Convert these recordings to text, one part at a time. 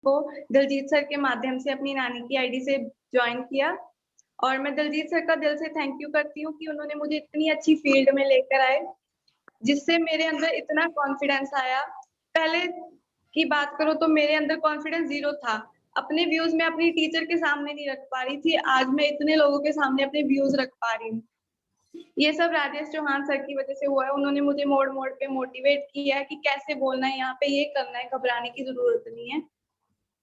को दलजीत सर के माध्यम से अपनी नानी की आईडी से ज्वाइन किया। और मैं दलजीत सर का दिल से थैंक यू करती हूँ कि उन्होंने मुझे इतनी अच्छी फील्ड में लेकर आए, जिससे मेरे अंदर इतना कॉन्फिडेंस आया। पहले की बात करूँ तो मेरे अंदर कॉन्फिडेंस 0 था। अपने व्यूज़ मैं अपनी टीचर के सामने नहीं रख पा रही थी, आज मैं इतने लोगों के सामने अपने व्यूज़ रख पा रही हूँ। ये सब राजेश चौहान सर की वजह से हुआ है। उन्होंने मुझे मोड़-मोड़ पे मोटिवेट किया है कि कैसे बोलना है, यहाँ पे ये करना है, घबराने की ज़रूरत नहीं है,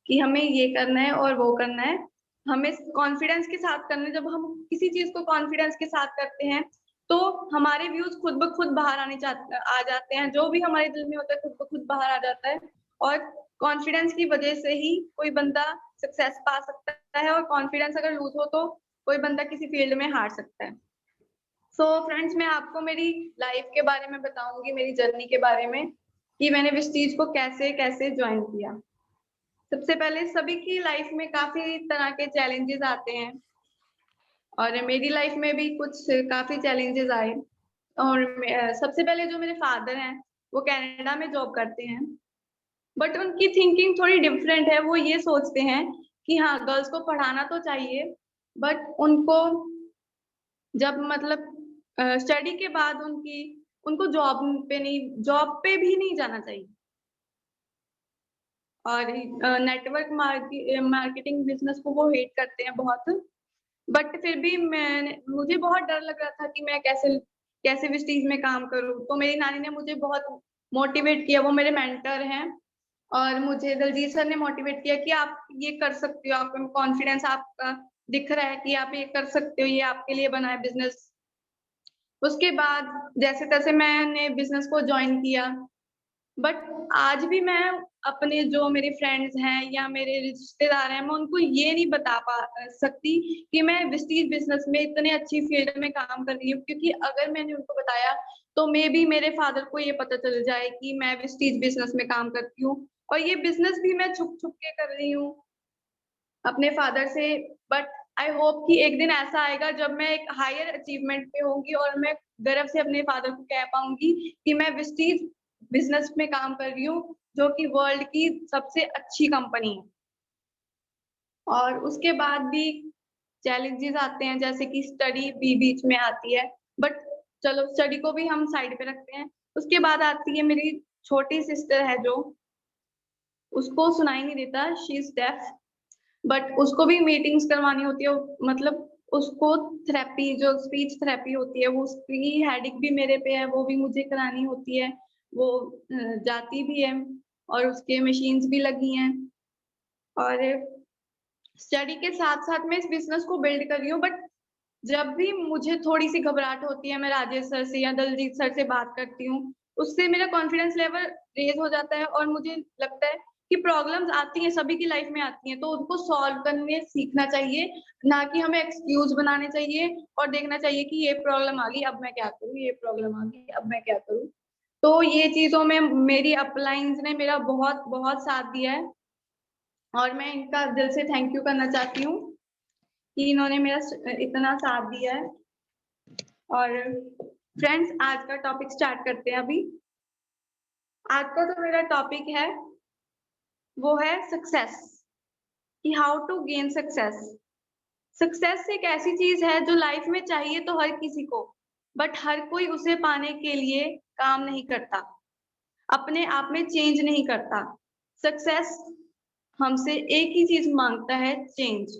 कि हमें ये करना है और वो करना है। हमें कॉन्फिडेंस के साथ करना है। जब हम किसी चीज़ को कॉन्फिडेंस के साथ करते हैं, तो हमारे व्यूज़ खुद ब खुद बाहर आ जाते हैं। जो भी हमारे दिल में होता है, खुद ब खुद बाहर आ जाता है। और कॉन्फिडेंस की वजह से ही कोई बंदा सक्सेस पा सकता है, और कॉन्फिडेंस अगर लूज़ हो तो कोई बंदा किसी फील्ड में हार सकता है। फ्रेंड्स, मैं आपको मेरी लाइफ के बारे में बताऊँगी, मेरी जर्नी के बारे में, कि मैंने विस्टीज को कैसे-कैसे जॉइन किया। सबसे पहले सभी की लाइफ में काफ़ी तरह के चैलेंजेस आते हैं, और मेरी लाइफ में भी कुछ काफ़ी चैलेंजेस आए। और सबसे पहले जो मेरे फादर हैं, वो कनाडा में जॉब करते हैं, बट उनकी थिंकिंग थोड़ी डिफरेंट है। वो ये सोचते हैं कि हाँ, गर्ल्स को पढ़ाना तो चाहिए, बट उनको जब मतलब स्टडी के बाद उनको जॉब पे भी नहीं जाना चाहिए। और नेटवर्क मार्केटिंग बिज़नेस को वो हेट करते हैं बहुत। बट फिर भी मुझे बहुत डर लग रहा था कि मैं कैसे कैसे विस्टीज में काम करूँ। तो मेरी नानी ने मुझे बहुत मोटिवेट किया, वो मेरे मेंटर हैं। और मुझे दलजीत सर ने मोटिवेट किया कि आप ये कर सकते हो, आप में कॉन्फिडेंस आपका दिख रहा है कि आप ये कर सकते हो, ये आपके लिए बना है बिज़नेस। उसके बाद जैसे-तैसे मैंने बिज़नेस को जॉइन किया। बट आज भी मैं अपने जो मेरे फ्रेंड्स हैं या मेरे रिश्तेदार हैं, मैं उनको ये नहीं बता सकती कि मैं विस्टीज बिज़नेस में इतने अच्छी फील्ड में काम कर रही हूँ, क्योंकि अगर मैंने उनको बताया, तो मेबी मेरे फादर को ये पता चल जाए कि मैं विस्टीज बिज़नेस में काम करती हूँ। और ये बिज़नेस भी मैं छुप-छुप के कर रही हूँ अपने फादर से। बट आई होप कि एक दिन ऐसा आएगा जब मैं एक हायर अचीवमेंट पे होंगी और मैं गर्व से अपने फादर को कह पाऊँगी कि मैं विस्टीज बिज़नेस में काम कर रही हूँ, जो कि वर्ल्ड की सबसे अच्छी कंपनी है। और उसके बाद भी चैलेंजेस आते हैं, जैसे कि स्टडी भी बीच में आती है, बट चलो स्टडी को भी हम साइड पे रखते हैं। उसके बाद आती है मेरी छोटी सिस्टर है जो, उसको सुनाई नहीं देता, शी इज़ डेफ। बट उसको भी मीटिंग्स करवानी होती है, मतलब उसको थेरेपी, जो स्पीच थेरेपी होती है, वो उसकी हेडेक भी मेरे पे है, वो भी मुझे करानी होती है। वो जाती भी है, और उसके मशीन्स भी लगी हैं। और स्टडी के साथ-साथ मैं इस बिज़नेस को बिल्ड कर रही हूँ। बट जब भी मुझे थोड़ी-सी घबराहट होती है, मैं राजेश सर से या दलजीत सर से बात करती हूँ, उससे मेरा कॉन्फिडेंस लेवल रेज़ हो जाता है, और मुझे लगता है कि प्रॉब्लम्स आती हैं, सभी की लाइफ़ में आती हैं, तो उनको सॉल्व करने सीखना चाहिए, ना कि हमें एक्सक्यूज़ बनाने चाहिए और देखना चाहिए कि ये प्रॉब्लम आ गई, अब मैं क्या करूँ? ये प्रॉब्लम आ गई, अब मैं क्या करूँ? तो ये चीज़ों में मेरी अपलाइन्स ने मेरा बहुत-बहुत साथ दिया है, और मैं इनका दिल से थैंक यू करना चाहती हूँ कि इन्होंने मेरा इतना साथ दिया है। और फ्रेंड्स, आज का टॉपिक स्टार्ट करते हैं अभी। आज का जो मेरा टॉपिक है, वो है सक्सेस, कि how to gain success. Success एक ऐसी चीज़ है जो लाइफ में चाहिए तो हर किसी को, बट हर कोई उसे पाने के लिए काम नहीं करता, अपने आप में चेंज नहीं करता। सक्सेस हमसे एक ही चीज़ माँगता है, चेंज।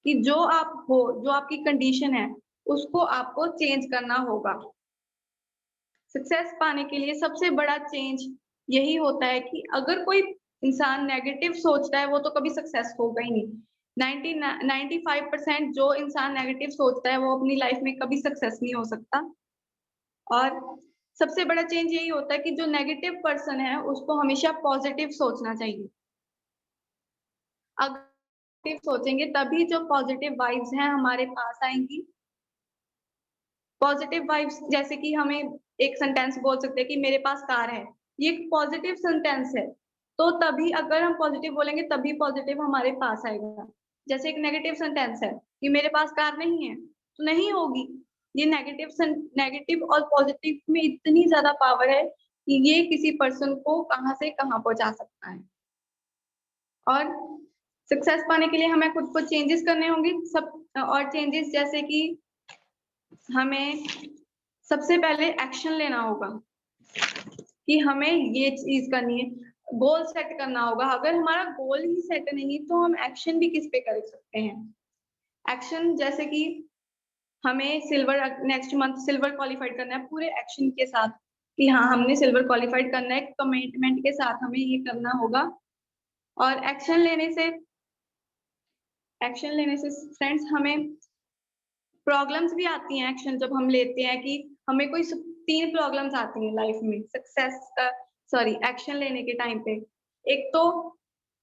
कि जो आप हो, जो आपकी कंडीशन है, उसको आपको चेंज करना होगा। सक्सेस पाने के लिए सबसे बड़ा चेंज यही होता है कि अगर कोई इंसान नेगेटिव सोचता है, वो तो कभी सक्सेस होगा ही नहीं। 95% जो इंसान नेगेटिव सोचता है, वो अपनी लाइफ में कभी सक्सेस नहीं हो सकता। और सबसे बड़ा चेंज यही होता है कि जो नेगेटिव पर्सन है, उसको हमेशा पॉजिटिव सोचना चाहिए। अगर पॉजिटिव सोचेंगे, तभी जो पॉजिटिव वाइब्स हैं हमारे पास आएँगी। पॉजिटिव वाइब्स, जैसे कि हमें एक सेंटेंस बोल सकते हैं कि मेरे पास कार है, ये एक पॉजिटिव सेंटेंस है। तो तभी अगर हम पॉजिटिव बोलेंगे, तभी पॉजिटिव हमारे पास आएगा। जैसे एक नेगेटिव सेंटेंस है कि मेरे पास कार नहीं है, तो नहीं होगी। ये नेगेटिव और पॉजिटिव में इतनी ज़्यादा पावर है कि ये किसी पर्सन को कहाँ से कहाँ पहुँचा सकता है। और सक्सेस पाने के लिए हमें खुद को चेंजेस करने होंगे और चेंजेस जैसे कि हमें सबसे पहले एक्शन लेना होगा कि हमें ये चीज करनी है, गोल सेट करना होगा। अगर हमारा गोल ही सेट नहीं तो हम एक्शन भी किस पे कर सकते हैं। एक्शन जैसे कि हमें नेक्स्ट मंथ सिल्वर क्वालिफाइड करना है पूरे एक्शन के साथ कि हाँ हमने सिल्वर क्वालिफाइड करना है, कमिटमेंट के साथ हमें ये करना होगा। और एक्शन लेने से फ्रेंड्स हमें प्रॉब्लम्स भी आती हैं। एक्शन जब हम लेते हैं कि हमें कोई 3 प्रॉब्लम्स आती हैं लाइफ में एक्शन लेने के टाइम पे। एक तो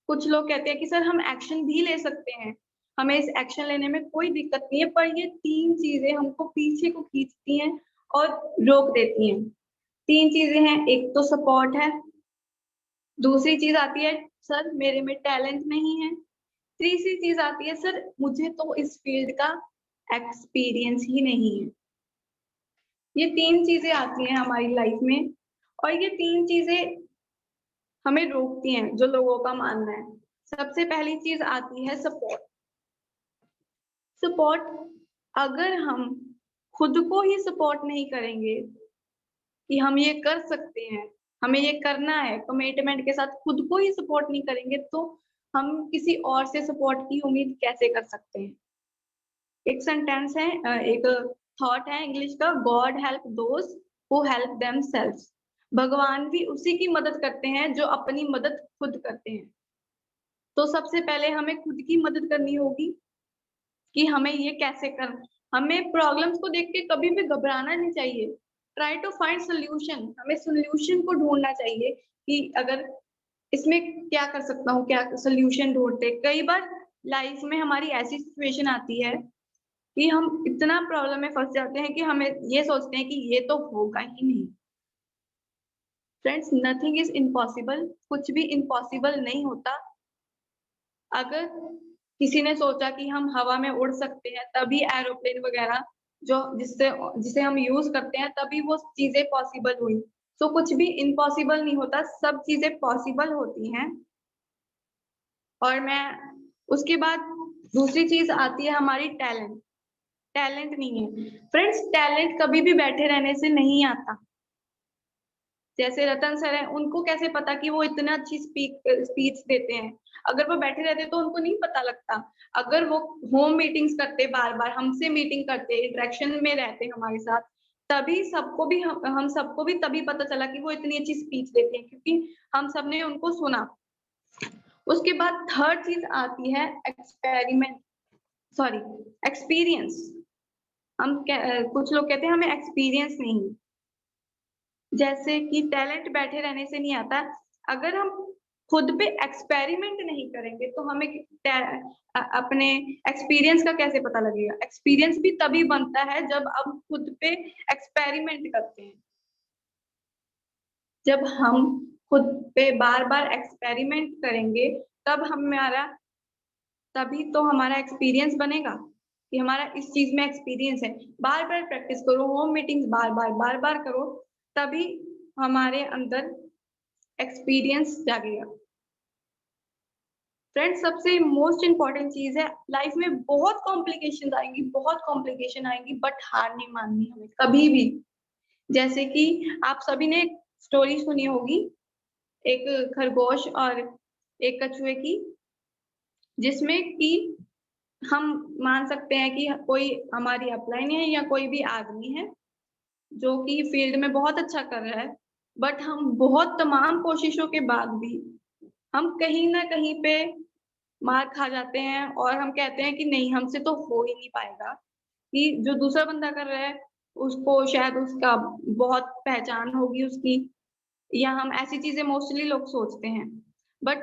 कुछ लोग कहते हैं कि सर हम एक्शन भी ले सकते हैं, हमें इस एक्शन लेने में कोई दिक्कत नहीं है, पर ये 3 चीजें हमको पीछे को खींचती हैं और रोक देती हैं। 3 चीजें हैं, एक तो सपोर्ट है, दूसरी चीज आती है सर मेरे में टैलेंट नहीं है, तीसरी चीज आती है सर मुझे तो इस फील्ड का एक्सपीरियंस ही नहीं है। ये 3 चीजें आती हैं हमारी लाइफ में और ये 3 चीजें हमें रोकती हैं, जो लोगों का मानना है। सबसे पहली चीज आती है सपोर्ट। सपोर्ट अगर हम खुद को ही सपोर्ट नहीं करेंगे कि हम ये कर सकते हैं, हमें ये करना है, कमिटमेंट के साथ खुद को ही सपोर्ट नहीं करेंगे तो हम किसी और से सपोर्ट की उम्मीद कैसे कर सकते हैं। एक सेंटेंस है, एक थॉट है इंग्लिश का, God help those who help themselves. भगवान भी उसी की मदद करते हैं जो अपनी मदद खुद करते हैं। तो सबसे पहले हमें खुद की मदद करनी होगी कि हमें ये कैसे कर। हमें प्रॉब्लम्स को देख के कभी भी घबराना नहीं चाहिए। ट्राई टू फाइंड सोल्यूशन, हमें सोल्यूशन को ढूंढना चाहिए कि अगर इसमें क्या कर सकता हूँ, क्या सोल्यूशन ढूंढते। कई बार लाइफ में हमारी ऐसी सिचुएशन आती है कि हम इतना प्रॉब्लम में फंस जाते हैं कि हमें ये सोचते हैं कि ये तो होगा ही नहीं। फ्रेंड्स नथिंग इज इम्पॉसिबल, कुछ भी इम्पॉसिबल नहीं होता। अगर किसी ने सोचा कि हम हवा में उड़ सकते हैं तभी एरोप्लेन वगैरह जो जिसे हम यूज करते हैं तभी वो चीजें पॉसिबल हुई। तो कुछ भी इम्पॉसिबल नहीं होता, सब चीजें पॉसिबल होती हैं। और मैं उसके बाद दूसरी चीज आती है हमारी टैलेंट। टैलेंट नहीं है फ्रेंड्स, टैलेंट कभी भी बैठे रहने से नहीं आता। जैसे रतन सर है, उनको कैसे पता कि वो इतना अच्छी स्पीच देते हैं। अगर वो बैठे रहते तो उनको नहीं पता लगता। अगर वो होम मीटिंग्स करते, बार बार हमसे मीटिंग करते, इंटरेक्शन में रहते हमारे साथ, तभी सबको भी हम सबको भी तभी पता चला कि वो इतनी अच्छी स्पीच देते हैं, क्योंकि हम सबने उनको सुना। उसके बाद थर्ड चीज आती है एक्सपीरियंस। कुछ लोग कहते हैं हमें एक्सपीरियंस नहीं। जैसे कि टैलेंट बैठे रहने से नहीं आता। अगर हम खुद पे एक्सपेरिमेंट नहीं करेंगे तो हमें अपने एक्सपीरियंस का कैसे पता लगेगा। एक्सपीरियंस भी तभी बनता है जब हम खुद पे एक्सपेरिमेंट करते हैं। जब हम खुद पे बार बार एक्सपेरिमेंट करेंगे तभी तो हमारा एक्सपीरियंस बनेगा कि हमारा इस चीज में एक्सपीरियंस है। बार बार प्रैक्टिस करो, होम मीटिंग्स बार बार करो, तभी हमारे अंदर एक्सपीरियंस जागेगा। फ्रेंड्स सबसे मोस्ट इम्पॉर्टेंट चीज है, लाइफ में बहुत कॉम्प्लिकेशन आएंगी बट हार नहीं माननी हमें कभी भी। जैसे कि आप सभी ने स्टोरी सुनी होगी, एक खरगोश और एक कछुए की, जिसमें कि हम मान सकते हैं कि कोई हमारी अपलाइन है या कोई भी आदमी है जो कि फील्ड में बहुत अच्छा कर रहा है, बट हम बहुत तमाम कोशिशों के बाद भी हम कहीं ना कहीं पे मार खा जाते हैं और हम कहते हैं कि नहीं हमसे तो हो ही नहीं पाएगा। कि जो दूसरा बंदा कर रहा है उसको शायद उसका बहुत पहचान होगी उसकी, या हम ऐसी चीजें मोस्टली लोग सोचते हैं। बट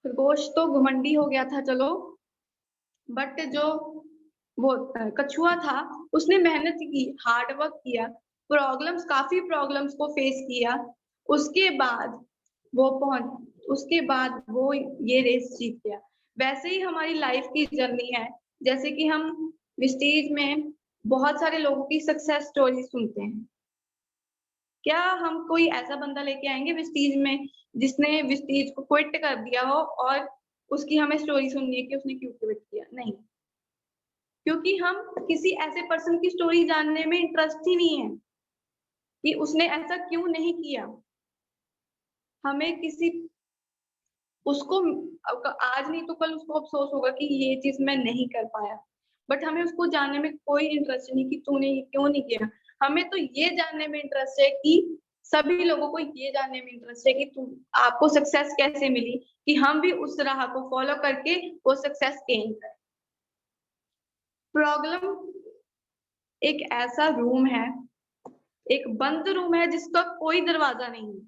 खरगोश तो घमंडी हो गया था चलो, बट जो वो कछुआ था उसने मेहनत की, हार्ड वर्क किया, काफी प्रॉब्लम्स को फेस किया, उसके बाद उसके बाद वो ये रेस जीत गया। वैसे ही हमारी लाइफ की जर्नी है। जैसे कि हम विस्टीज में बहुत सारे लोगों की सक्सेस स्टोरी सुनते हैं, क्या हम कोई ऐसा बंदा लेके आएंगे विस्टीज में जिसने विस्टीज को क्विट कर दिया हो और उसकी हमें स्टोरी सुननी है कि उसने क्यों क्विट किया? नहीं, क्योंकि हम किसी ऐसे पर्सन की स्टोरी जानने में इंटरेस्ट ही नहीं है कि उसने ऐसा क्यों नहीं किया। हमें किसी उसको आज नहीं तो कल उसको अफसोस होगा कि ये चीज मैं नहीं कर पाया, बट हमें उसको जानने में कोई इंटरेस्ट नहीं कि तूने ये क्यों नहीं किया। हमें तो ये जानने में इंटरेस्ट है कि सभी लोगों को ये जानने में इंटरेस्ट है कि तुम आपको सक्सेस कैसे मिली, कि हम भी उस राह को फॉलो करके वो सक्सेस गेन करें। प्रॉब्लम एक ऐसा रूम है, एक बंद रूम है जिसका कोई दरवाजा नहीं है।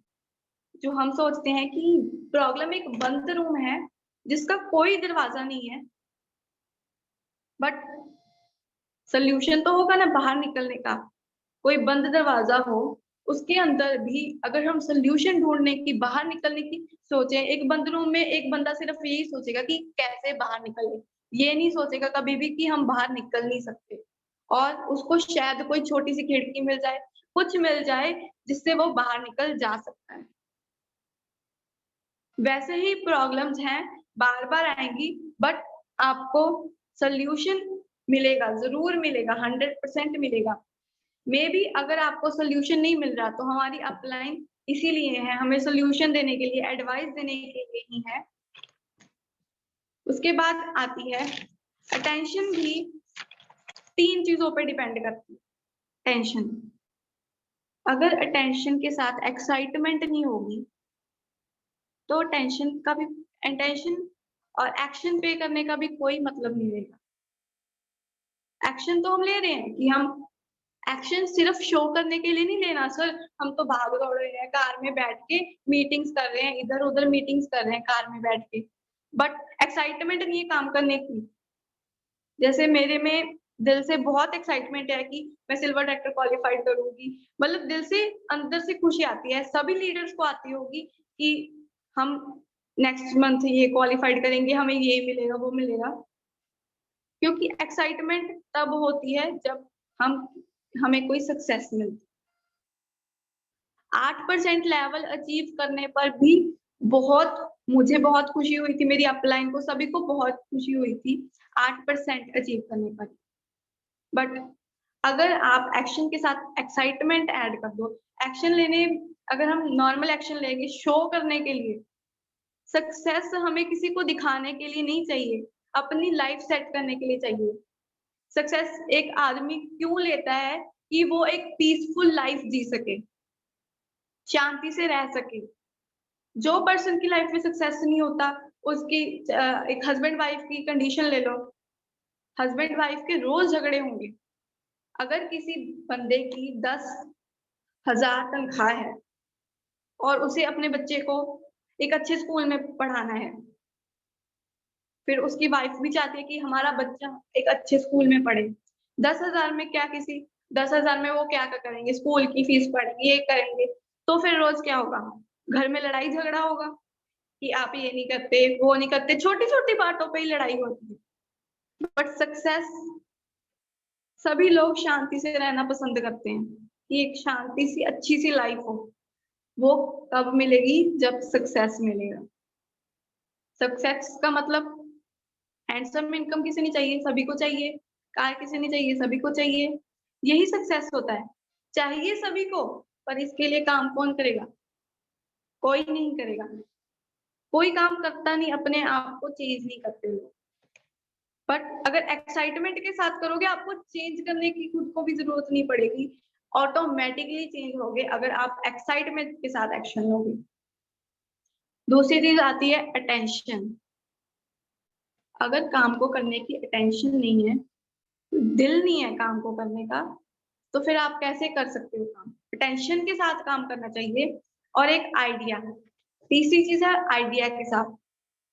जो हम सोचते हैं कि प्रॉब्लम एक बंद रूम है जिसका कोई दरवाजा नहीं है, बट सोल्यूशन तो होगा ना बाहर निकलने का। कोई बंद दरवाजा हो, उसके अंदर भी अगर हम सोल्यूशन ढूंढने की, बाहर निकलने की सोचे, एक बंद रूम में एक बंदा सिर्फ यही सोचेगा कि कैसे बाहर निकले, ये नहीं सोचेगा कभी भी कि हम बाहर निकल नहीं सकते, और उसको शायद कोई छोटी सी खिड़की मिल जाए, कुछ मिल जाए जिससे वो बाहर निकल जा सकता है। वैसे ही प्रॉब्लम्स हैं, बार बार आएंगी, बट आपको सोल्यूशन मिलेगा, जरूर मिलेगा, 100% मिलेगा। मे बी अगर आपको सोल्यूशन नहीं मिल रहा तो हमारी अपलाइन इसीलिए है, हमें सोल्यूशन देने के लिए, एडवाइस देने के लिए ही है। उसके बाद आती है अटेंशन, भी 3 चीजों पर डिपेंड करती है। टेंशन, अगर अटेंशन के साथ एक्साइटमेंट नहीं होगी तो टेंशन का भी, टेंशन और एक्शन पे करने का भी कोई मतलब नहीं रहेगा। एक्शन तो हम ले रहे हैं कि हम एक्शन सिर्फ शो करने के लिए नहीं लेना सर, हम तो भाग दौड़ रहे हैं, कार में बैठ के मीटिंग्स कर रहे हैं, इधर उधर मीटिंग्स कर रहे हैं कार में बैठ के, बट एक्साइटमेंट नहीं है काम करने की। जैसे मेरे में दिल से बहुत एक्साइटमेंट है कि मैं सिल्वर ट्रैक्टर क्वालिफाइड करूंगी, मतलब दिल से अंदर से खुशी आती है, सभी लीडर्स को आती होगी कि हम नेक्स्ट मंथ ये क्वालिफाइड करेंगे, हमें ये मिलेगा वो मिलेगा। क्योंकि एक्साइटमेंट तब होती है जब हम हमें कोई सक्सेस मिलती। 8% लेवल अचीव करने पर भी बहुत, मुझे बहुत खुशी हुई थी, मेरी अपलाइन को सभी को बहुत खुशी हुई थी 8% अचीव करने पर। बट अगर आप एक्शन के साथ एक्साइटमेंट ऐड कर दो, एक्शन लेने, अगर हम नॉर्मल एक्शन लेंगे शो करने के लिए, सक्सेस हमें किसी को दिखाने के लिए नहीं चाहिए, अपनी लाइफ सेट करने के लिए चाहिए। सक्सेस एक आदमी क्यों लेता है? कि वो एक पीसफुल लाइफ जी सके, शांति से रह सके। जो पर्सन की लाइफ में सक्सेस नहीं होता, उसकी एक हस्बैंड वाइफ की कंडीशन ले लो, हस्बैंड वाइफ के रोज झगड़े होंगे। अगर किसी बंदे की 10,000 तनख्वाह है और उसे अपने बच्चे को एक अच्छे स्कूल में पढ़ाना है, फिर उसकी वाइफ भी चाहती है कि हमारा बच्चा एक अच्छे स्कूल में पढ़े। 10,000 में क्या, किसी 10,000 में वो क्या क्या करेंगे, स्कूल की फीस पढ़ेंगे, ये करेंगे, तो फिर रोज क्या होगा? घर में लड़ाई झगड़ा होगा कि आप ये नहीं करते, वो नहीं करते, छोटी छोटी बातों पे ही लड़ाई होती है। बट सक्सेस, सभी लोग शांति से रहना पसंद करते हैं कि एक शांति सी अच्छी सी लाइफ हो। वो कब मिलेगी? जब सक्सेस मिलेगा। सक्सेस का मतलब हैंडसम इनकम किसे नहीं चाहिए? सभी को चाहिए। कार किसे नहीं चाहिए? सभी को चाहिए। यही सक्सेस होता है, चाहिए सभी को, पर इसके लिए काम कौन करेगा? कोई नहीं करेगा। कोई काम करता नहीं, अपने आप को चेंज नहीं करते लोग। बट अगर एक्साइटमेंट के साथ करोगे, आपको चेंज करने की खुद को भी जरूरत नहीं पड़ेगी, ऑटोमेटिकली चेंज होगे अगर आप एक्साइटमेंट के साथ एक्शन लोगे। दूसरी चीज आती है अटेंशन। अगर काम को करने की अटेंशन नहीं है, दिल नहीं है काम को करने का, तो फिर आप कैसे कर सकते हो काम? अटेंशन के साथ काम करना चाहिए। और एक आइडिया, तीसरी चीज है आइडिया के साथ।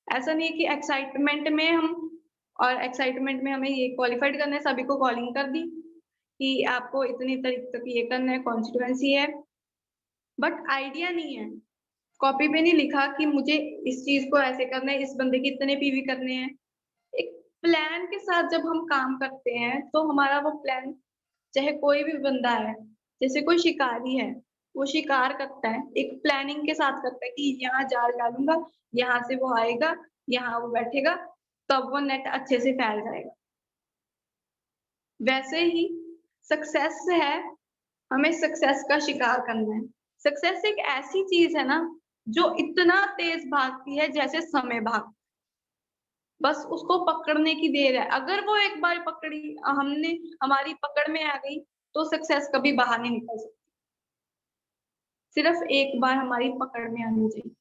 ऐसा नहीं है कि एक्साइटमेंट में हम, और एक्साइटमेंट में हमें ये क्वालिफाइड करना है, सभी को कॉलिंग कर दी कि आपको इतनी तारीख तक ये करना है, कॉन्स्टिट्यूएंसी है, बट आइडिया नहीं है। कॉपी पे नहीं लिखा कि मुझे इस चीज को ऐसे करना है, इस बंदे के इतने पीवी करने हैं। एक प्लान के साथ जब हम काम करते हैं तो हमारा वो प्लान, चाहे कोई भी बंदा है, जैसे कोई शिकारी है, वो शिकार करता है, एक प्लानिंग के साथ करता है कि यहाँ जाल डालूंगा, यहाँ से वो आएगा, यहाँ वो बैठेगा, तब वो नेट अच्छे से फैल जाएगा। वैसे ही सक्सेस है, हमें सक्सेस का शिकार करना है। सक्सेस एक ऐसी चीज है ना जो इतना तेज भागती है जैसे समय भाग, बस उसको पकड़ने की देर है। अगर वो एक बार पकड़ी, हमने हमारी पकड़ में आ गई, तो सक्सेस कभी बाहर नहीं निकल सकती। सिर्फ एक बार हमारी पकड़ में आनी चाहिए।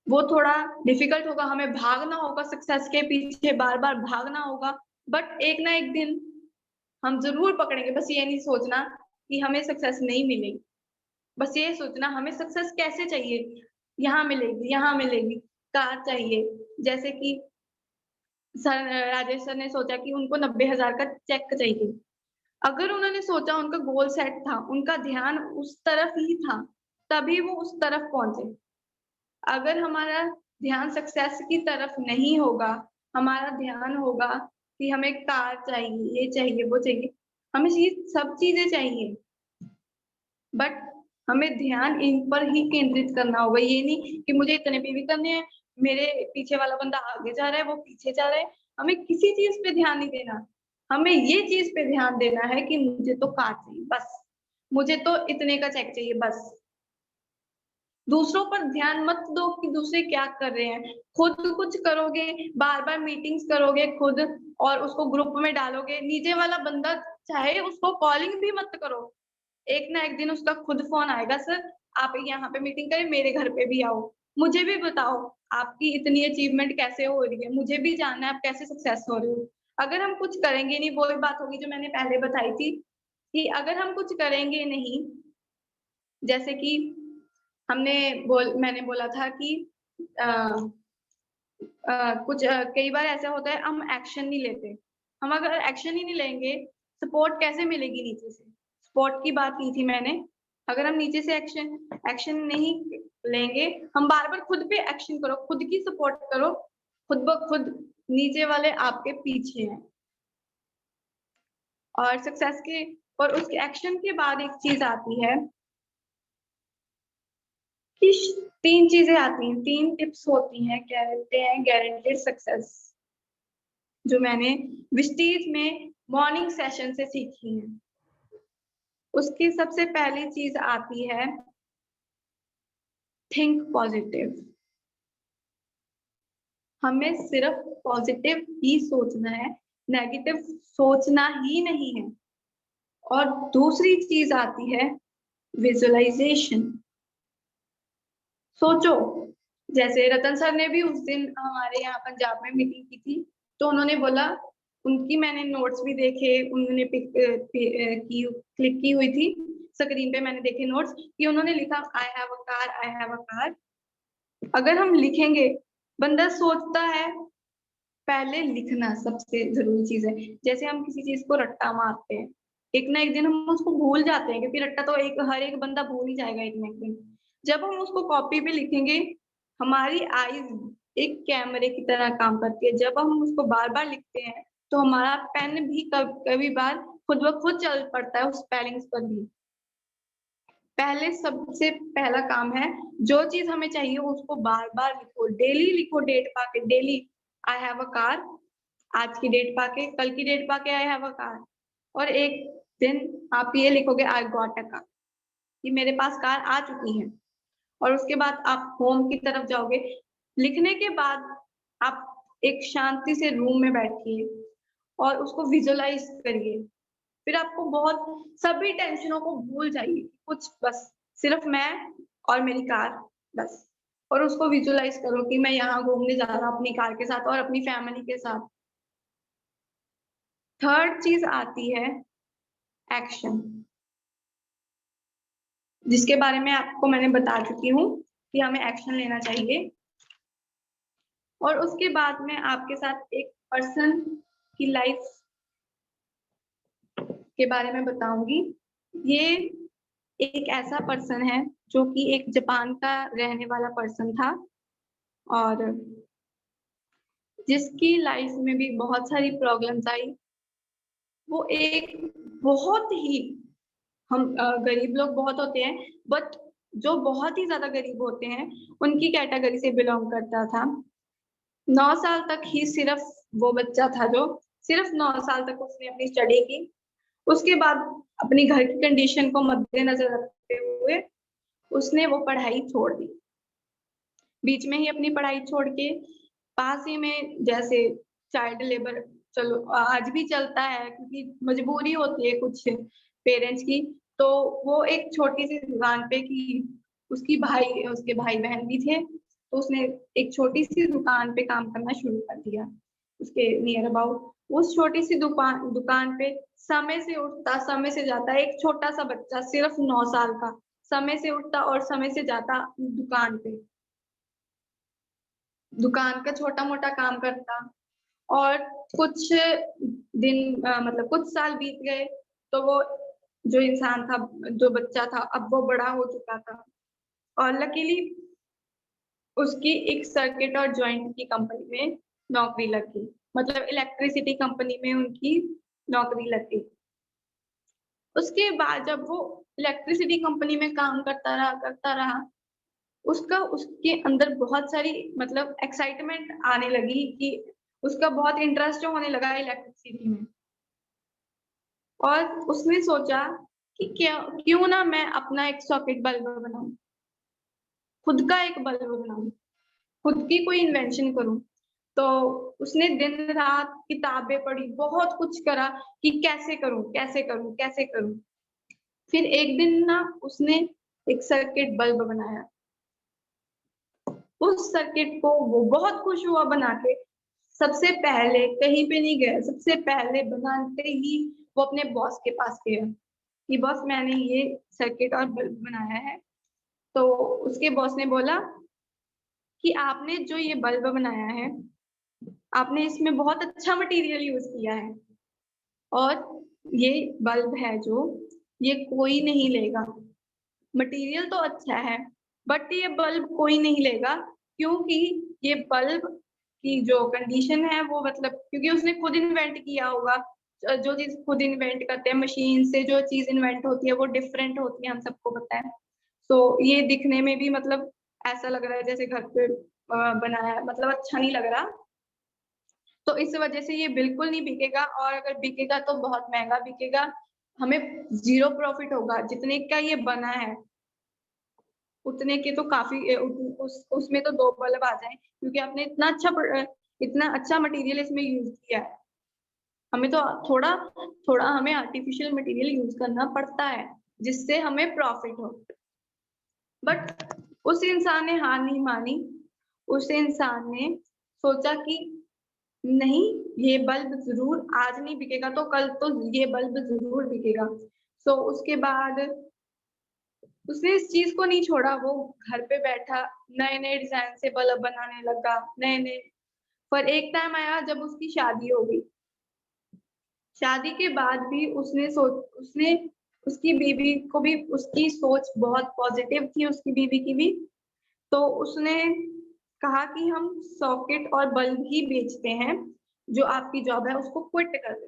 वो थोड़ा डिफिकल्ट होगा, हमें भागना होगा सक्सेस के पीछे, बार बार भागना होगा, बट एक ना एक दिन हम जरूर पकड़ेंगे। बस ये नहीं सोचना कि हमें सक्सेस नहीं मिलेगी, बस ये सोचना हमें सक्सेस कैसे चाहिए, यहाँ मिलेगी, यहाँ मिलेगी, कार चाहिए। जैसे कि सर राजेश सर ने सोचा कि उनको 90,000 का चेक चाहिए। अगर उन्होंने सोचा, उनका गोल सेट था, उनका ध्यान उस तरफ ही था, तभी वो उस तरफ पहुंचे। अगर हमारा ध्यान सक्सेस की तरफ नहीं होगा, हमारा ध्यान होगा कि हमें कार चाहिए, ये चाहिए, वो चाहिए, हमें सब चीजें चाहिए, बट हमें ध्यान इन पर ही केंद्रित करना होगा। ये नहीं कि मुझे इतने पीवी करने हैं, मेरे पीछे वाला बंदा आगे जा रहा है, वो पीछे जा रहा है, हमें किसी चीज पे ध्यान नहीं देना। हमें ये चीज पे ध्यान देना है कि मुझे तो कार चाहिए बस, मुझे तो इतने का चेक चाहिए बस। दूसरों पर ध्यान मत दो कि दूसरे क्या कर रहे हैं, खुद कुछ करोगे, बार बार मीटिंग्स करोगे खुद, और उसको ग्रुप में डालोगे, नीचे वाला बंदा चाहे उसको कॉलिंग भी मत करो, एक ना एक दिन उसका खुद फोन आएगा, सर आप यहाँ पे मीटिंग करें, मेरे घर पे भी आओ, मुझे भी बताओ आपकी इतनी अचीवमेंट कैसे हो रही है, मुझे भी जानना है आप कैसे सक्सेस हो रहे हो। अगर हम कुछ करेंगे नहीं, वही बात होगी जो मैंने पहले बताई थी, कि अगर हम कुछ करेंगे नहीं, जैसे कि मैंने बोला था कि आ, कई बार ऐसा होता है हम एक्शन नहीं लेते। हम अगर एक्शन ही नहीं लेंगे, सपोर्ट कैसे मिलेगी नीचे से? सपोर्ट की बात की थी मैंने। अगर हम नीचे से एक्शन एक्शन नहीं लेंगे, हम बार बार खुद पे एक्शन करो, खुद की सपोर्ट करो, खुद ब खुद नीचे वाले आपके पीछे हैं। और सक्सेस के और उसके एक्शन के बाद एक चीज आती है कि 3 चीजें आती हैं, 3 टिप्स होती हैं, कहते हैं गारंटेड सक्सेस, जो मैंने विस्टीज में मॉर्निंग सेशन से सीखी है। उसकी सबसे पहली चीज आती है थिंक पॉजिटिव। हमें सिर्फ पॉजिटिव ही सोचना है, नेगेटिव सोचना ही नहीं है। और दूसरी चीज आती है विजुअलाइजेशन। सोचो, जैसे रतन सर ने भी उस दिन हमारे यहाँ पंजाब में मीटिंग की थी, तो उन्होंने बोला, उनकी मैंने नोट्स भी देखे, उन्होंने क्लिक की हुई थी स्क्रीन पे, मैंने देखे नोट्स कि उन्होंने लिखा आई have a car, I have a car. अगर हम लिखेंगे, बंदा सोचता है, पहले लिखना सबसे जरूरी चीज है। जैसे हम किसी चीज को रट्टा मारते हैं, एक ना एक दिन हम उसको भूल जाते हैं, क्योंकि रट्टा तो हर एक बंदा भूल ही जाएगा एक ना एक दिन। जब हम उसको कॉपी पे लिखेंगे, हमारी आईज एक कैमरे की तरह काम करती है। जब हम उसको बार बार लिखते हैं, तो हमारा पेन भी कभी बार खुद ब खुद चल पड़ता है उस स्पेलिंग्स पर भी। पहले सबसे पहला काम है, जो चीज हमें चाहिए उसको बार बार लिखो, डेली लिखो, डेट पाके daily I have a car, आज की डेट पाके, कल की डेट पाके आई हैव अ कार, और एक दिन आप ये लिखोगे आई गॉट अ कार, कि मेरे पास कार आ चुकी है। और उसके बाद आप होम की तरफ जाओगे। लिखने के बाद आप एक शांति से रूम में बैठिए और उसको विजुअलाइज करिए। फिर आपको बहुत सभी टेंशनों को भूल जाइए, कुछ बस सिर्फ मैं और मेरी कार, बस। और उसको विजुअलाइज करो कि मैं यहाँ घूमने जा रहा हूँ अपनी कार के साथ और अपनी फैमिली के साथ। थर्ड चीज आती है एक्शन, जिसके बारे में आपको मैंने बता चुकी हूँ कि हमें एक्शन लेना चाहिए। और उसके बाद में आपके साथ एक पर्सन की लाइफ के बारे में बताऊंगी। ये एक ऐसा पर्सन है जो कि एक जापान का रहने वाला पर्सन था, और जिसकी लाइफ में भी बहुत सारी प्रॉब्लम्स आई। वो एक बहुत ही हम गरीब लोग बहुत होते हैं, बट जो बहुत ही ज्यादा गरीब होते हैं उनकी कैटेगरी से बिलोंग करता था। 9 साल तक ही सिर्फ वो बच्चा था जो सिर्फ 9 साल तक उसने अपनी स्टडी की। उसके बाद अपनी घर की कंडीशन को मद्देनजर रखते हुए उसने वो पढ़ाई छोड़ दी। बीच में ही अपनी पढ़ाई छोड़ के पास ही में जैसे चाइल्ड लेबर, चलो आज भी चलता है क्योंकि मजबूरी होती है कुछ पेरेंट्स की, तो वो एक छोटी सी दुकान पे की उसके भाई बहन भी थे, तो उसने एक छोटी सी दुकान पे काम करना शुरू कर दिया उसके नियर अबाउट। उस छोटी सी दुकान दुकान पे समय से उठता समय से जाता, एक छोटा सा बच्चा सिर्फ 9 साल का समय से उठता और समय से जाता दुकान पे, दुकान का छोटा मोटा काम करता। और कुछ दिन मतलब कुछ साल बीत गए, तो वो जो इंसान था, जो बच्चा था, अब वो बड़ा हो चुका था और लकीली उसकी एक सर्किट और जॉइंट की कंपनी में नौकरी लग गई, मतलब इलेक्ट्रिसिटी कंपनी में उनकी नौकरी लग गई। उसके बाद जब वो इलेक्ट्रिसिटी कंपनी में काम करता रहा, उसका उसके अंदर बहुत सारी मतलब एक्साइटमेंट आने लगी कि उसका बहुत इंटरेस्ट होने लगा इलेक्ट्रिसिटी में। और उसने सोचा कि क्या क्यों ना मैं अपना एक सॉकेट बल्ब बनाऊं, खुद का एक बल्ब बनाऊं, खुद की कोई इन्वेंशन करूं। तो उसने दिन रात किताबें पढ़ी, बहुत कुछ करा कि कैसे करूं कैसे करूं कैसे करूं। फिर एक दिन ना उसने एक सर्किट बल्ब बनाया। उस सर्किट को वो बहुत खुश हुआ बना के। सबसे पहले कहीं पे नहीं गया, सबसे पहले बनाते ही वो अपने बॉस के पास गया कि बॉस मैंने ये सर्किट और बल्ब बनाया है। तो उसके बॉस ने बोला कि आपने जो ये बल्ब बनाया है, आपने इसमें बहुत अच्छा मटेरियल यूज किया है और ये बल्ब है जो ये कोई नहीं लेगा। मटेरियल तो अच्छा है बट ये बल्ब कोई नहीं लेगा, क्योंकि ये बल्ब की जो कंडीशन है वो मतलब क्योंकि उसने खुद इन्वेंट किया होगा। जो चीज खुद इन्वेंट करते हैं, मशीन से जो चीज इन्वेंट होती है वो डिफरेंट होती है, हम सबको पता है। तो ये दिखने में भी मतलब ऐसा लग रहा है जैसे घर पे बनाया है, मतलब अच्छा नहीं लग रहा। तो इस वजह से ये बिल्कुल नहीं बिकेगा, और अगर बिकेगा तो बहुत महंगा बिकेगा, हमें जीरो प्रॉफिट होगा। जितने का ये बना है उतने के तो काफी उसमें तो दो बल्ब आ जाए, क्योंकि आपने इतना अच्छा मटेरियल इसमें यूज किया है। हमें तो थोड़ा थोड़ा हमें आर्टिफिशियल मटेरियल यूज करना पड़ता है जिससे हमें प्रॉफिट हो। बट उस इंसान ने हार नहीं मानी। उस इंसान ने सोचा कि नहीं, ये बल्ब जरूर आज नहीं बिकेगा तो कल तो ये बल्ब जरूर बिकेगा। सो उसके बाद उसने इस चीज को नहीं छोड़ा, वो घर पे बैठा नए नए डिजाइन से बल्ब बनाने लगा, नए नए। पर एक टाइम आया जब उसकी शादी हो गई। शादी के बाद भी उसने उसकी बीवी को भी उसकी सोच बहुत पॉजिटिव थी, उसकी बीवी की भी। तो उसने कहा कि हम सॉकेट और बल्ब ही बेचते हैं, जो आपकी जॉब है उसको क्विट कर दे।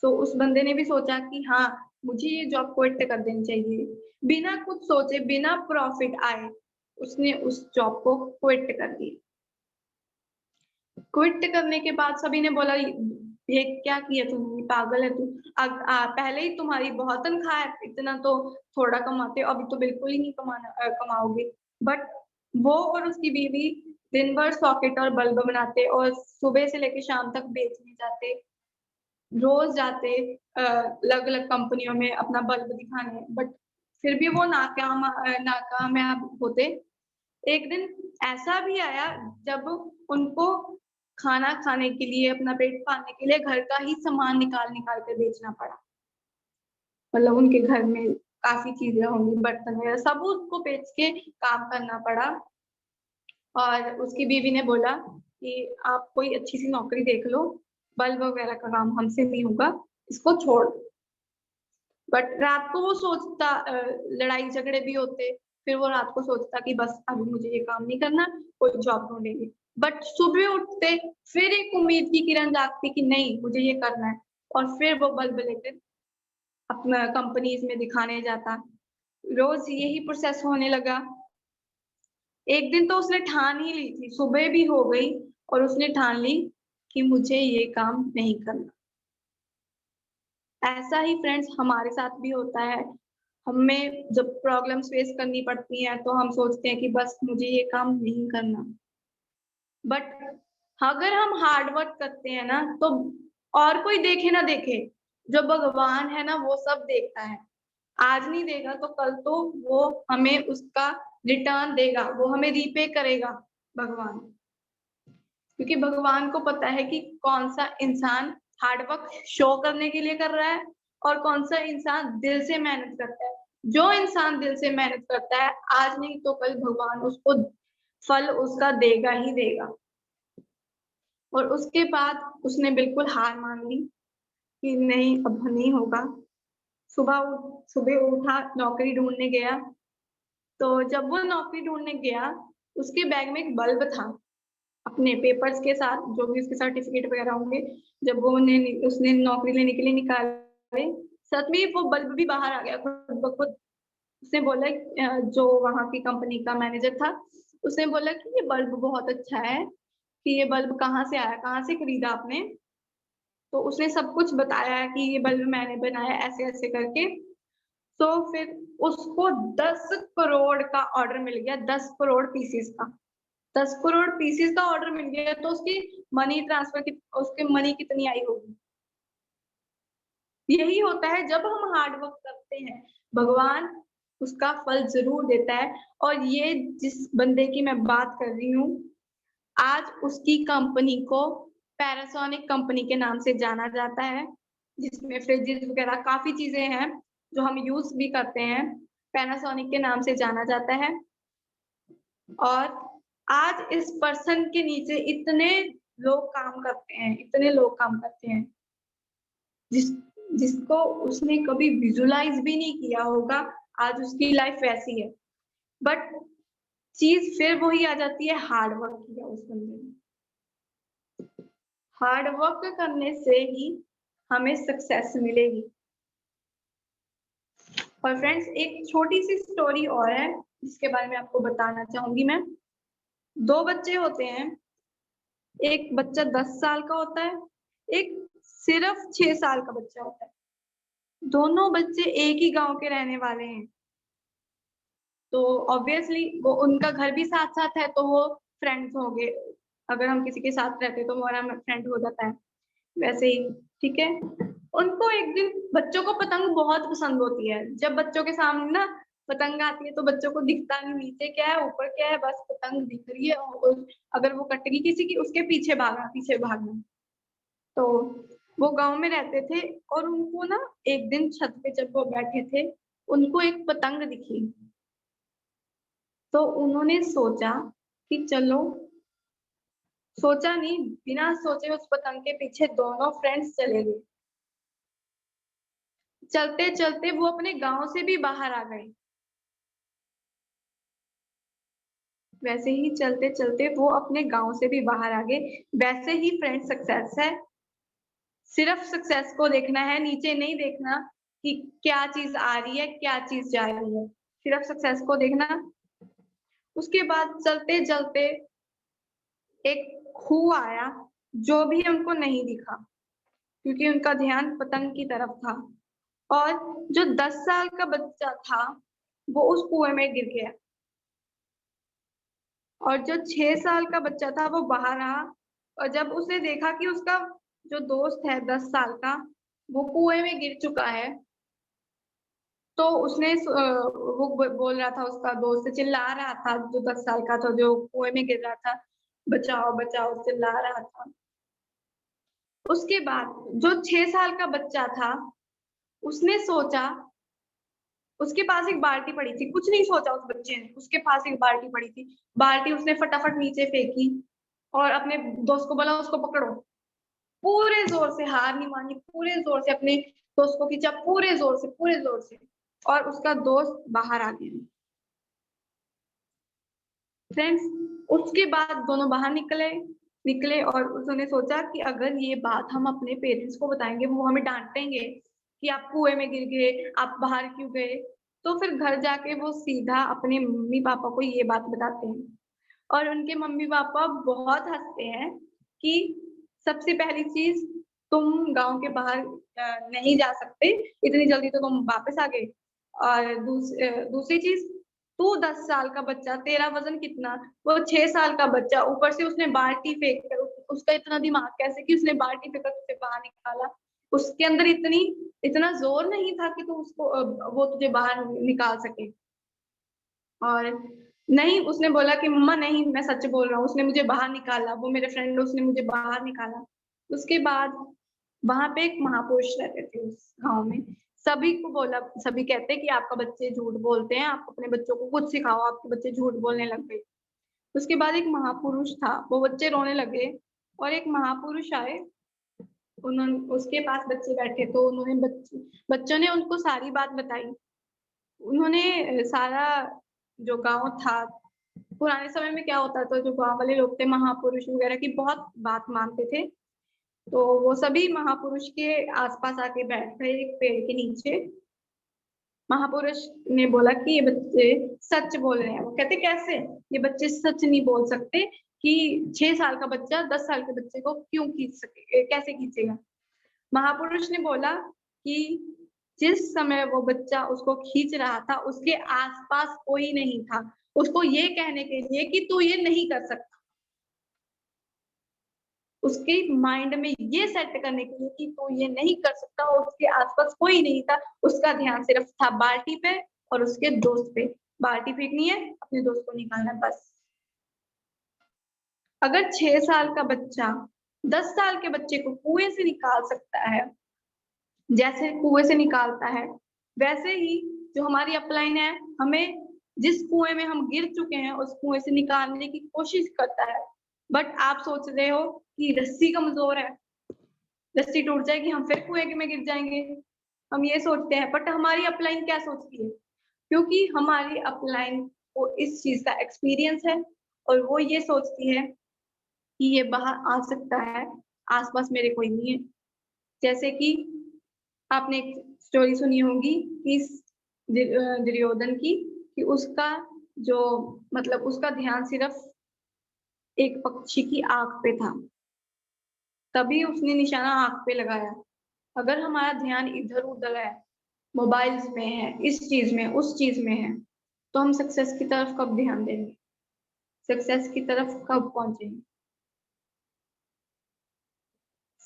तो उस बंदे ने भी सोचा कि हाँ, मुझे ये जॉब क्विट कर देनी चाहिए। बिना कुछ सोचे, बिना प्रॉफिट आए, उसने उस जॉब को क्विट कर दिया। क्विट करने के बाद सभी ने बोला ये क्या किया तुमने, पागल है तू। पहले ही तुम्हारी बहुत तनख्वाह है, इतना तो थोड़ा कमाते हो, अभी तो बिल्कुल ही नहीं कमाओगे। बट वो और उसकी बीवी दिन भर सॉकेट और बल्ब बनाते और सुबह से लेकर शाम तक बेचने जाते, रोज जाते अलग अलग कंपनियों में अपना बल्ब दिखाने। बट फिर भी वो नाकामयाब होते। एक दिन ऐसा भी आया जब उनको खाना खाने के लिए, अपना पेट पालने के लिए घर का ही सामान निकाल निकाल कर बेचना पड़ा। मतलब उनके घर में काफी चीजें होंगी, बर्तन वगैरह सब उसको बेच के काम करना पड़ा। और उसकी बीवी ने बोला कि आप कोई अच्छी सी नौकरी देख लो, बल्ब वगैरह का काम हमसे नहीं होगा, इसको छोड़ दो। बट रात को वो सोचता, लड़ाई झगड़े भी होते, फिर वो रात को सोचता कि बस अभी मुझे ये काम नहीं करना, कोई जॉब ढूंढेंगे। बट सुबह उठते फिर एक उम्मीद की किरण जागती कि नहीं, मुझे ये करना है, और फिर वो बल्ब लेकर अपना कंपनीज में दिखाने जाता। रोज यही प्रोसेस होने लगा। एक दिन तो उसने ठान ही ली थी, सुबह भी हो गई और उसने ठान ली कि मुझे ये काम नहीं करना। ऐसा ही फ्रेंड्स हमारे साथ भी होता है। हमें जब प्रॉब्लम्स फेस करनी पड़ती हैं तो हम सोचते हैं कि बस मुझे ये काम नहीं करना। बट अगर हम हार्ड वर्क करते हैं ना तो और कोई देखे ना देखे, जो भगवान है ना वो सब देखता है। आज नहीं देगा तो कल तो वो हमें उसका रिटर्न देगा, वो हमें रीपे करेगा भगवान। क्योंकि भगवान को पता है कि कौन सा इंसान हार्ड वर्क शो करने के लिए कर रहा है और कौन सा इंसान दिल से मेहनत करता है। जो इंसान दिल से मेहनत करता है आज नहीं तो कल भगवान उसको फल उसका देगा ही देगा। और उसके बाद उसने बिल्कुल हार मान ली कि नहीं अब नहीं होगा। सुबह उठा, नौकरी ढूंढने गया। तो जब वो नौकरी ढूंढने गया उसके बैग में एक बल्ब था, अपने पेपर्स के साथ, जो भी उसके सर्टिफिकेट वगैरह होंगे। जब वो उसने नौकरी लेने के लिए निकाले, सच में वो बल्ब भी बाहर आ गया खुद ब खुद। उसने बोला जो वहां की कंपनी का मैनेजर था, उसने बोला कि ये बल्ब बहुत अच्छा है, कि ये बल्ब कहाँ से आया, कहाँ से खरीदा आपने। तो उसने सब कुछ बताया कि ये बल्ब मैंने बनाया ऐसे ऐसे करके। तो फिर उसको 10 करोड़ का ऑर्डर मिल गया, 10 करोड़ पीसीस का। 10 करोड़ पीसीस का ऑर्डर मिल गया तो उसकी मनी ट्रांसफर की उसकी मनी कितनी आई होगी। यही होता है जब हम हार्ड वर्क करते हैं, भगवान उसका फल जरूर देता है। और ये जिस बंदे की मैं बात कर रही हूँ, आज उसकी कंपनी को पैनासोनिक कंपनी के नाम से जाना जाता है, जिसमें फ्रिजेज वगैरह काफी चीजें हैं जो हम यूज भी करते हैं, पैनासोनिक के नाम से जाना जाता है। और आज इस पर्सन के नीचे इतने लोग काम करते हैं, इतने लोग काम करते हैं, जिस जिसको उसने कभी विजुलाइज भी नहीं किया होगा। आज उसकी लाइफ वैसी है। बट चीज फिर वही आ जाती है, हार्ड वर्क किया उस बंदे ने। हार्ड वर्क करने से ही हमें सक्सेस मिलेगी। और फ्रेंड्स एक छोटी सी स्टोरी और है जिसके बारे में आपको बताना चाहूंगी मैं। दो बच्चे होते हैं, एक बच्चा 10 साल का होता है, एक सिर्फ 6 साल का बच्चा होता है। दोनों बच्चे एक ही गांव के रहने वाले हैं। तो ऑब्वियसली वो उनका घर भी साथ साथ है तो वो फ्रेंड्स हो गए। अगर हम किसी के साथ रहते तो हमारा फ्रेंड हो जाता है, वैसे ही। ठीक है। उनको एक दिन, बच्चों को पतंग बहुत पसंद होती है। जब बच्चों के सामने ना पतंग आती है तो बच्चों को दिखता नहीं नीचे क्या है ऊपर क्या है, बस पतंग दिख रही है और अगर वो कटेगी किसी की उसके पीछे भागना। तो वो गांव में रहते थे और उनको ना एक दिन छत पे जब वो बैठे थे उनको एक पतंग दिखी। तो उन्होंने सोचा कि चलो, सोचा नहीं, बिना सोचे उस पतंग के पीछे दोनों फ्रेंड्स चले गए। चलते चलते वो अपने गांव से भी बाहर आ गए। वैसे ही चलते चलते वो अपने गांव से भी बाहर आ गए। वैसे ही फ्रेंड सक्सेस है। सिर्फ सक्सेस को देखना है, नीचे नहीं देखना कि क्या चीज आ रही है क्या चीज जा रही है, सिर्फ सक्सेस को देखना। उसके बाद चलते चलते एक खूह आया, जो भी हमको नहीं दिखा क्योंकि उनका ध्यान पतंग की तरफ था। और जो 10 साल का बच्चा था वो उस कुएं में गिर गया और जो 6 साल का बच्चा था वो बाहर रहा। और जब उसने देखा कि उसका जो दोस्त है 10 साल का वो कुएं में गिर चुका है, तो उसने वो बोल रहा था, उसका दोस्त चिल्ला रहा था, जो 10 साल का था जो कुएं में गिर रहा था, बचाओ बचाओ चिल्ला रहा था। उसके बाद जो 6 साल का बच्चा था उसने सोचा, उसके पास एक बाल्टी पड़ी थी, कुछ नहीं सोचा उस बच्चे ने, उसके पास एक बाल्टी पड़ी थी, बाल्टी उसने फटाफट नीचे फेंकी और अपने दोस्त को बोला उसको पकड़ो। पूरे जोर से, हार नहीं मानी, पूरे जोर से अपने दोस्त को खींचा, पूरे जोर से पूरे जोर से, और उसका दोस्त बाहर आ गया। फ्रेंड्स उसके बाद दोनों बाहर निकले निकले और उन्होंने सोचा कि अगर ये बात हम अपने पेरेंट्स को बताएंगे वो हमें डांटेंगे, कि आप कुएँ में गिर गए, आप बाहर क्यों गए? तो फिर घर जाके वो सीधा अपने मम्मी-पापा को ये बात बताते हैं और उनके मम्मी-पापा बहुत हँसते हैं कि सबसे पहली चीज़ तुम गाँव के बाहर नहीं जा सकते, इतनी जल्दी तो तुम वापस आ गए और दूसरी चीज़ तू 10 साल का बच्चा, तेरा वज़न कितना? वो 6 साल का बच्चा, ऊपर से उसने बाल्टी फेंक कर उसका इतना दिमाग कैसे कि उसने बाल्टी फेंक कर तुझे बाहर निकाला। उसके अंदर इतना ज़ोर नहीं था कि तू उसको वो तुझे बाहर निकाल सके। और नहीं, उसने बोला कि मम्मा नहीं, मैं सच बोल रहा हूँ, उसने मुझे बाहर निकाला, वो मेरे फ्रेंड है, उसने मुझे बाहर निकाला। उसके बाद वहाँ पे एक महापुरुष रहते थे उस गाँव में। सभी को बोला सभी कहते हैं कि आपका बच्चे झूठ बोलते हैं, आप अपने बच्चों को कुछ सिखाओ, आपके बच्चे झूठ बोलने लग गए। उसके बाद एक महापुरुष था, वो बच्चे रोने लगे और एक महापुरुष आए, उसके पास बच्चे बैठे तो उन्होंने बच्चों ने उनको सारी बात बताई। उन्होंने सारा जो गाँव था पुराने समय में क्या होता था जो गाँव वाले लोग थे महापुरुष वगैरह की बहुत बात मानते थे। तो वो सभी महापुरुष के आस-पास आके बैठ गए एक पेड़ के नीचे। महापुरुष ने बोला कि ये बच्चे सच बोल रहे हैं। वो कहते कैसे? ये बच्चे सच नहीं बोल सकते कि 6 साल का बच्चा 10 साल के बच्चे को क्यों खींच कैसे खींचेगा? महापुरुष ने बोला कि जिस समय वो बच्चा उसको खींच रहा था, उसके आस-पास कोई नहीं था। उसको ये कहने के लिए कि तू ये नहीं कर सकता। उसके माइंड में ये सेट करने के लिए कि तू ये नहीं कर सकता और उसके आस-पास कोई नहीं था। उसका ध्यान सिर्फ था बाल्टी पे और उसके दोस्त पे। बाल्टी फेंकनी है, अपने दोस्त को निकालना है बस। अगर 6 साल का बच्चा 10 साल के बच्चे को कुएँ से निकाल सकता है, जैसे कुएँ से निकालता है, वैसे ही जो हमारी अपलाइन है, हमें जिस कुएँ में हम गिर चुके हैं, उस कुएँ से निकालने की कोशिश करता है। बट आप सोच रहे हो कि रस्सी कमज़ोर है, रस्सी टूट जाएगी, हम फिर कुएँ में गिर जाएँगे। हम ये सोचते हैं, बट हमारी अपलाइन क्या सोचती है? क्योंकि हमारी अपलाइन को इस चीज़ का एक्सपीरियंस है और वो ये सोचती है कि ये बाहर आ सकता है, आस-पास मेरे कोई नहीं है। जैसे कि आपने एक स्टोरी सुनी होगी कि दुर्योधन की कि उसका जो मतलब उसका ध्यान सिर्फ़ एक पक्षी की आँख पे था, तभी उसने निशाना आँख पे लगाया। अगर हमारा ध्यान इधर-उधर है, मोबाइल्स में है, इस चीज़ में, उस चीज़ में है, तो हम सक्सेस की तरफ कब ध्यान देंगे? सक्सेस की तरफ कब पहुँचेंगे?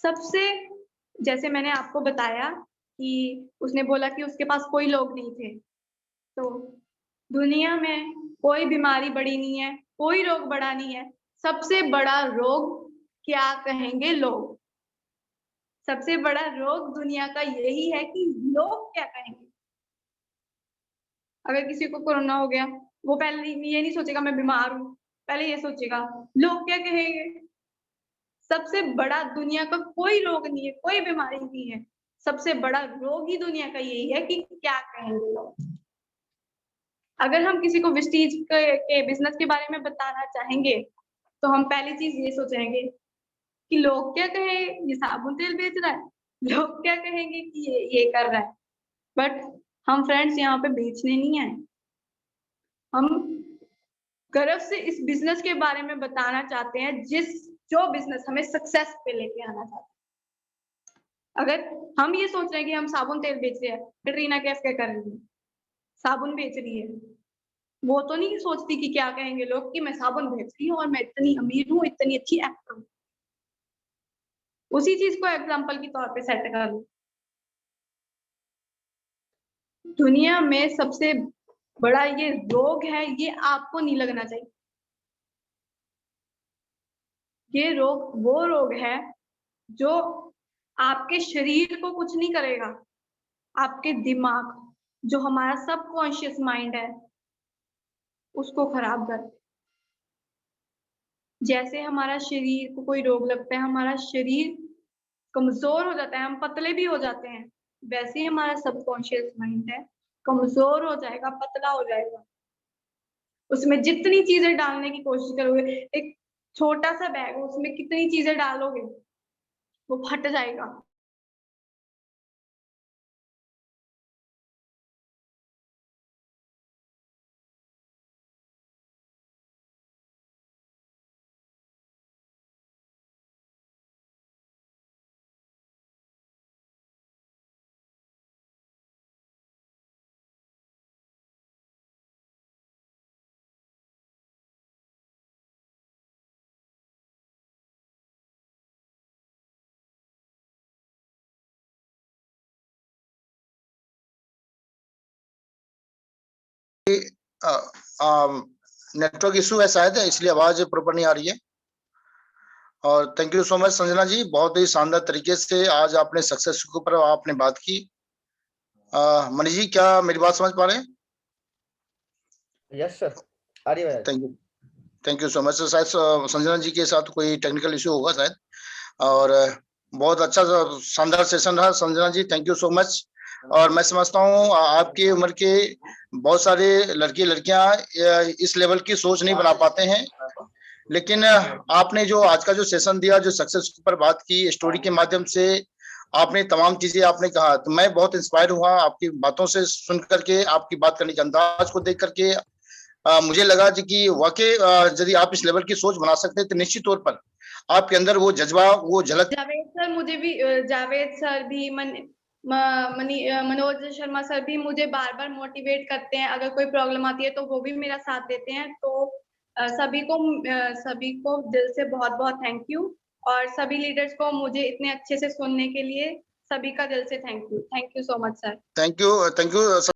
सबसे जैसे मैंने आपको बताया कि उसने बोला कि उसके पास कोई लोग नहीं थे। तो दुनिया में कोई बीमारी बड़ी नहीं है, कोई रोग बड़ा नहीं है। सबसे बड़ा रोग क्या कहेंगे लोग? सबसे बड़ा रोग दुनिया का यही है कि लोग क्या कहेंगे? अगर किसी को कोरोना हो गया, वो पहले ये नहीं सोचेगा मैं बीमार हूँ, पहले ये सोचेगा लोग क्या कहेंगे? सबसे बड़ा दुनिया का कोई रोग नहीं है, कोई बीमारी नहीं है। सबसे बड़ा रोग ही दुनिया का यही है कि क्या कहेंगे लोग? अगर हम किसी को विस्टीज के बिज़नेस के बारे में बताना चाहेंगे, तो हम पहली चीज़ ये सोचेंगे कि लोग क्या कहें ये साबुन तेल बेच रहा है, लोग क्या कहेंगे कि ये कर रहा है। बट हम फ्रेंड्स यहाँ पे बेचने नहीं आए, हम गर्व से इस बिज़नेस के बारे में बताना चाहते हैं जो बिज़नेस हमें सक्सेस पे लेके आना चाहता है। अगर हम ये सोच रहे हैं कि हम साबुन तेल बेच रहे हैं, कैटरीना कैफ क्या कर रही है? साबुन बेच रही है। वो तो नहीं सोचती कि क्या कहेंगे लोग कि मैं साबुन बेच रही हूँ और मैं इतनी अमीर हूँ, इतनी अच्छी एक्टर हूँ। उसी चीज़ को एग्ज़ाम्पल के तौर पे सेट कर लो। दुनिया में सबसे बड़ा ये रोग है, ये आपको नहीं लगना चाहिए। ये रोग वो रोग है जो आपके शरीर को कुछ नहीं करेगा, आपके दिमाग जो हमारा सबकॉन्शियस माइंड है, उसको खराब कर जैसे हमारा शरीर को कोई रोग लगता है, हमारा शरीर कमज़ोर हो जाता है, हम पतले भी हो जाते हैं, वैसे ही हमारा सबकॉन्शियस माइंड है, कमज़ोर हो जाएगा, पतला हो जाएगा। उसमें जितनी चीज़ें डालने की कोशिश करोगे, एक छोटा-सा बैग हो, उसमें कितनी चीज़ें डालोगे, वो फट जाएगा। नेटवर्क इशू है शायद, इसलिए आवाज प्रॉपर नहीं आ रही है। और thank you so much Sanjana ji, बहुत ही शानदार तरीके से आज आपने सक्सेस के ऊपर आपने बात की। मनीष जी, क्या मेरी बात समझ पा रहे हैं? यस सर, आ रही है। Thank you so much. शायद संजना जी के साथ कोई टेक्निकल इशू होगा शायद। और बहुत अच्छा शानदार सेशन रहा Sanjana ji, thank you so much. और मैं समझता हूँ आपकी उम्र के बहुत सारे लड़के लड़कियां इस लेवल की सोच नहीं बना पाते हैं, लेकिन आपने जो आज का जो सेशन दिया, जो सक्सेस पर बात की, स्टोरी के माध्यम से आपने तमाम चीजें आपने कहा, तो मैं बहुत इंस्पायर हुआ आपकी बातों से सुन करके, आपकी बात करने के अंदाज को देख करके। मुझे लगा कि वाकई यदि आप इस लेवल की सोच बना सकते हैं तो निश्चित तौर पर आपके अंदर वो जज्बा, वो झलक। जावेद सर मुझे भी, जावेद सर भी, मनोज शर्मा सर भी मुझे बार बार मोटिवेट करते हैं, अगर कोई प्रॉब्लम आती है तो वो भी मेरा साथ देते हैं। तो सभी को दिल से बहुत बहुत थैंक यू, और सभी लीडर्स को मुझे इतने अच्छे से सुनने के लिए सभी का दिल से thank you so much sir. Thank you